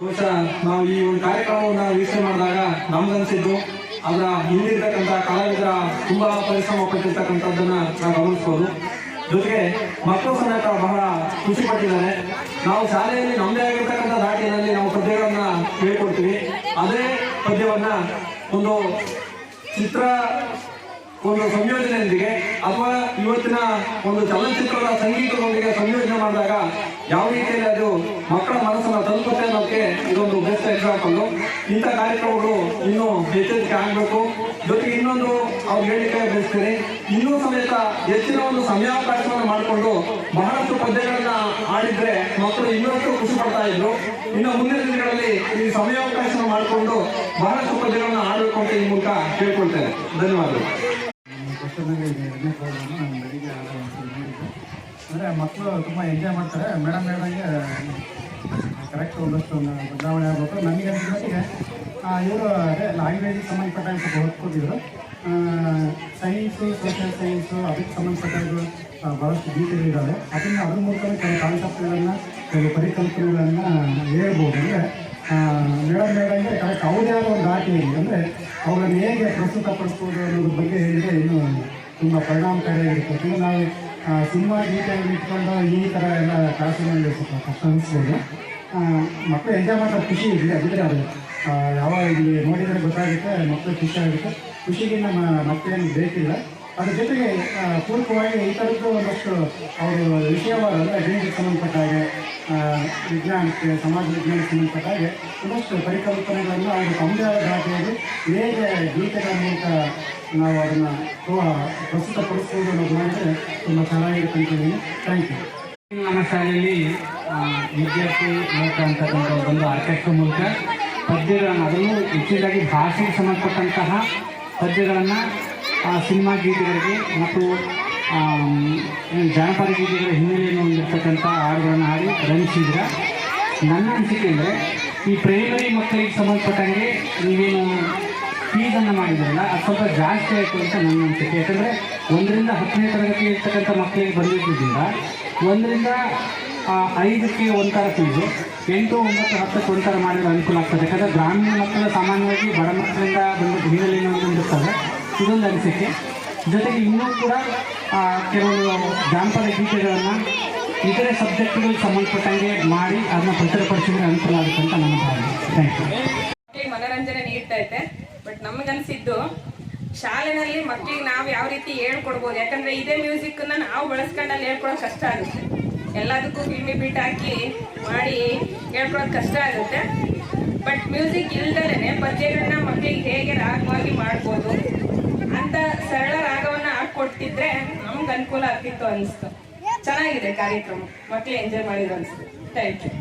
ಬಹುಶಃ ನಾವು ಈ ಒಂದು ಕಾರ್ಯಕ್ರಮವನ್ನು ವೀಕ್ಷಣೆ ಮಾಡಿದಾಗ ನಮ್ಗನ್ಸಿದ್ದು ಅದರ ಹಿಂದಿರ್ತಕ್ಕಂಥ ಕಲಾವಿದರ ತುಂಬಾ ಪರಿಶ್ರಮ ಪಟ್ಟಿರ್ತಕ್ಕಂಥದ್ದನ್ನ ನಾವು ಗಮನಿಸ್ಬೋದು. ಜೊತೆಗೆ ಮಕ್ಕಳು ಸಮೇತ ಬಹಳ ಖುಷಿ ಪಟ್ಟಿದ್ದಾರೆ. ನಾವು ಶಾಲೆಯಲ್ಲಿ ನಮ್ಮದೇ ಆಗಿರ್ತಕ್ಕಂಥ ದಾಟಿನಲ್ಲಿ ನಾವು ಪದ್ಯಗಳನ್ನ ಹೇಳ್ಕೊಡ್ತೀವಿ. ಅದೇ ಪದ್ಯವನ್ನ ಒಂದು ಚಿತ್ರ ಒಂದು ಸಂಯೋಜನೆಯೊಂದಿಗೆ ಅಥವಾ ಇವತ್ತಿನ ಒಂದು ಚಲನಚಿತ್ರದ ಸಂಗೀತದೊಂದಿಗೆ ಸಂಯೋಜನೆ ಮಾಡಿದಾಗ ಯಾವ ರೀತಿಯಲ್ಲಿ ಅದು ಮಕ್ಕಳ ಮನಸ್ಸನ್ನು ತಲುಪುತ್ತೆ ಅನ್ನೋಕ್ಕೆ ಇದೊಂದು ಬೆಸ್ಟ್ ಎಕ್ಸಾಂಪಲ್. ಇಂಥ ಕಾರ್ಯಕ್ರಮಗಳು ಇನ್ನೂ ಹೆಚ್ಚೆಚ್ಚು ಆಗಬೇಕು. ಜೊತೆಗೆ ಇನ್ನೊಂದು ಅವ್ರು ಹೇಳಿಕೆ ಬಯಸ್ತೀನಿ, ಇನ್ನೂ ಸಮೇತ ಹೆಚ್ಚಿನ ಒಂದು ಸಮಯಾವಕಾಶವನ್ನು ಮಾಡಿಕೊಂಡು ಬಹಳಷ್ಟು ಪದ್ಯಗಳನ್ನ ಆಡಿದ್ರೆ ಮಕ್ಕಳು ಇನ್ನಷ್ಟು ಖುಷಿ ಪಡ್ತಾ ಇದ್ರು. ಇನ್ನು ಮುಂದಿನ ದಿನಗಳಲ್ಲಿ ಈ ಸಮಯಾವಕಾಶ ಮಾಡಿಕೊಂಡು ಬಹಳಷ್ಟು ಪದ್ಯಗಳನ್ನ ಆಡಬೇಕು ಅಂತ ಈ ಮೂಲಕ ಕೇಳ್ಕೊಳ್ತೇನೆ. ಧನ್ಯವಾದಗಳು. ಬೆಳಿಗ್ಗೆ ಅಂದರೆ ಮಕ್ಕಳು ತುಂಬ ಎಂಜಾಯ್ ಮಾಡ್ತಾರೆ. ಮೇಡಮ್ ಹೇಳ್ದಂಗೆ ಕರೆಕ್ಟ್ ಒಂದಷ್ಟು ಬದಲಾವಣೆ ಆಗಬೇಕು. ನನಗೆ ಮಟ್ಟಿಗೆ ಇವರು ಅದೇ ಲ್ಯಾಂಗ್ವೇಜಿಗೆ ಸಂಬಂಧಪಟ್ಟಾಗ ಸ್ವಲ್ಪ ಹೊತ್ಕೊತಿದ್ರು. ಸೈನ್ಸು, ಸೋಷಿಯಲ್ ಸೈನ್ಸು ಅದಕ್ಕೆ ಸಂಬಂಧಪಟ್ಟಾಗ ಭಾಳಷ್ಟು ಗೀತೆಗಳಿದ್ದಾವೆ. ಅದ್ರ ಮೂಲಕ ಕೆಲವು ಕಾನ್ಸೆಪ್ಟ್ಗಳನ್ನು, ಕೆಲವು ಪರಿಕಲ್ಪನೆಗಳನ್ನು ಹೇಳ್ಬೋದು. ಅಂದರೆ ಮೇಡಮ್ ಹೇಳ್ದಂಗೆ ಕರೆಕ್ಟ್ ಅವ್ರದೇ ಆದ ಒಂದು ದಾಟಿ ಇದೆ. ಅಂದರೆ ಅವುಗಳನ್ನು ಹೇಗೆ ಪ್ರಸ್ತುತಪಡಿಸ್ಬೋದು ಅನ್ನೋದ್ರ ಬಗ್ಗೆ ಹೇಳಿದರೆ ಇನ್ನೂ ತುಂಬ ಪರಿಣಾಮಕಾರಿಯಾಗಿರುತ್ತೆ. ಈಗ ನಾವು ಸಿನಿಮಾ ಗೀತೆಗಳನ್ನು ಇಟ್ಕೊಂಡು ಈ ಥರ ಎಲ್ಲ ಕ್ಲಾಸ್ಗಳಲ್ಲಿ ಸ್ವಲ್ಪ ಕಷ್ಟ ಅನಿಸ್ಬೋದು. ಮಕ್ಕಳು ಎಂಜಾಯ್ ಮಾಡೋದು ಖುಷಿ ಇದೆ. ಅದಕ್ಕೆ ಅದು ಯಾವಾಗ ಇಲ್ಲಿ ನೋಡಿದರೆ ಗೊತ್ತಾಗುತ್ತೆ, ಮಕ್ಕಳು ಖುಷಿ ಆಗುತ್ತೆ. ಖುಷಿಗೆ ನಮ್ಮ ಮಕ್ಕಳೇನು ಬೇಕಿಲ್ಲ. ಅದ್ರ ಜೊತೆಗೆ ಪೂರಕವಾಗಿ ಈ ಥರದ್ದು ಒಂದಷ್ಟು ಅವರು ವಿಷಯವಾದ ಅಂದರೆ ಗಣಿತಕ್ಕೆ ಸಂಬಂಧಪಟ್ಟ ಹಾಗೆ, ವಿಜ್ಞಾನಕ್ಕೆ, ಸಮಾಜ ವಿಜ್ಞಾನಕ್ಕೆ ಸಂಬಂಧಪಟ್ಟ ಹಾಗೆ ಒಂದಷ್ಟು ಪರಿಕಲ್ಪನೆಗಳನ್ನು ಅವರು ತಮ್ಮದೇ ಆದ ದಾಟಿಯಲ್ಲಿ ಹೇಗೆ ಗೀತೆಗಳ ಮೂಲಕ ನಾವು ಅದನ್ನು ಪ್ರಸ್ತುತಪಡಿಸ್ಬೋದು ಅನ್ನೋದು ಮಾಡಿದ್ರೆ ತುಂಬ ಚೆನ್ನಾಗಿರುತ್ತೆ ಅಂತಿದ್ದೀನಿ. Thank you. ನಮ್ಮ ಶಾಲೆಯಲ್ಲಿ ವಿದ್ಯಾರ್ಥಿ ಲೋಕ ಅಂತಕ್ಕಂಥ ಒಂದು ಆರ್ಕೆಸ್ಟ್ರಾ ಮೂಲಕ ಪದ್ಯಗಳನ್ನು, ಅದನ್ನು ಹೆಚ್ಚಿನದಾಗಿ ಭಾಷೆಗೆ ಸಂಬಂಧಪಟ್ಟಂತಹ ಪದ್ಯಗಳನ್ನು ಸಿನಿಮಾ ಗೀತೆಗಳಿಗೆ ಮತ್ತು ಜಾನಪದ ಗೀತೆಗಳ ಹಿನ್ನೆಲೆಯನ್ನು ಹೊಂದಿರತಕ್ಕಂಥ ಹಾಡುಗಳನ್ನು ಹಾಡಿ ರಂಜಿಸಿದ್ರೆ, ನನ್ನ ಅನಿಸಿಕೆ ಅಂದರೆ ಈ ಪ್ರೈಮರಿ ಮಕ್ಕಳಿಗೆ ಸಂಬಂಧಪಟ್ಟಂಗೆ ನೀವೇನು ಫೀಸನ್ನು ಮಾಡಿದ್ರಲ್ಲ ಅದು ಸ್ವಲ್ಪ ಜಾಸ್ತಿ ಆಯಿತು ಅಂತ ನನ್ನ ಅನಿಸಿಕೆ. ಯಾಕಂದರೆ 1ರಿಂದ 10ನೇ ತರಗತಿ ಇರ್ತಕ್ಕಂಥ ಮಕ್ಕಳಿಗೆ ಬಂದಿದ್ದರಿಂದ 1ರಿಂದ 5ಕ್ಕೆ ಒಂಥರ ಫೀಸು, 8, 9, 10ಕ್ಕೆ ಒಂಥರ ಮಾಡಿದ್ರೆ ಅನುಕೂಲ ಆಗ್ತದೆ. ಯಾಕಂದರೆ ಗ್ರಾಮೀಣ ಮಕ್ಕಳು ಸಾಮಾನ್ಯವಾಗಿ ಬಡ ಮಕ್ಕಳಿಂದ ಬಂದು ಹಿನ್ನೆಲೆಯನ್ನು ಹೊಂದಿರ್ತಾರೆ. ಇದೊಂದು ಅನಿಸಿಕೆ. ಜೊತೆಗೆ ಇನ್ನೂ ಕೂಡ ಕೆಲವು ಜಾನಪದ ಗೀತೆಗಳನ್ನು ಇತರೆ ಸಬ್ಜೆಕ್ಟ್ಗಳಿಗೆ ಸಂಬಂಧಪಟ್ಟಂಗೆ ಮಾಡಿ ಅದನ್ನ ಪ್ರಚುರಪಡಿಸಿದ್ರೆ ಅನುಕೂಲ ಆಗುತ್ತೆ ಅಂತ ನನ್ನ ಭಾವನೆ. Thank you. ಮನೋರಂಜನೆ ನೀಡ್ತಾ ಇದೆ. ಬಟ್ ನಮಗನ್ಸಿದ್ದು ಶಾಲೆನಲ್ಲಿ ಮಕ್ಕಳಿಗೆ ನಾವು ಯಾವ ರೀತಿ ಹೇಳ್ಕೊಡ್ಬೋದು. ಯಾಕಂದ್ರೆ ಇದೇ ಮ್ಯೂಸಿಕ್ನ ನಾವು ಬಳಸ್ಕೊಂಡಲ್ಲಿ ಹೇಳ್ಕೊಡೋದು ಕಷ್ಟ ಆಗುತ್ತೆ. ಎಲ್ಲದಕ್ಕೂ ಫಿಲ್ಮಿ ಬೀಟ್ ಹಾಕಿ ಮಾಡಿ ಹೇಳ್ಕೊಡೋದು ಕಷ್ಟ ಆಗುತ್ತೆ. ಬಟ್ ಮ್ಯೂಸಿಕ್ ಇಲ್ದಲೇ ಪದ್ಯಗಳನ್ನ ಮಕ್ಕಳಿಗೆ ಹೇಗೆ ರಾಗವಾಗಿ ಮಾಡ್ಬೋದು ಅಂತ ಸರಳ ರಾಗವನ್ನ ಹಾಕೊಡ್ತಿದ್ರೆ ನಮ್ಗೆ ಅನುಕೂಲ ಆಗ್ತಿತ್ತು ಅನಿಸ್ತು. ಚೆನ್ನಾಗಿದೆ ಕಾರ್ಯಕ್ರಮ, ಮಕ್ಕಳು ಎಂಜಾಯ್ ಮಾಡಿದ್ರು ಅನಿಸ್ತು. Thank you.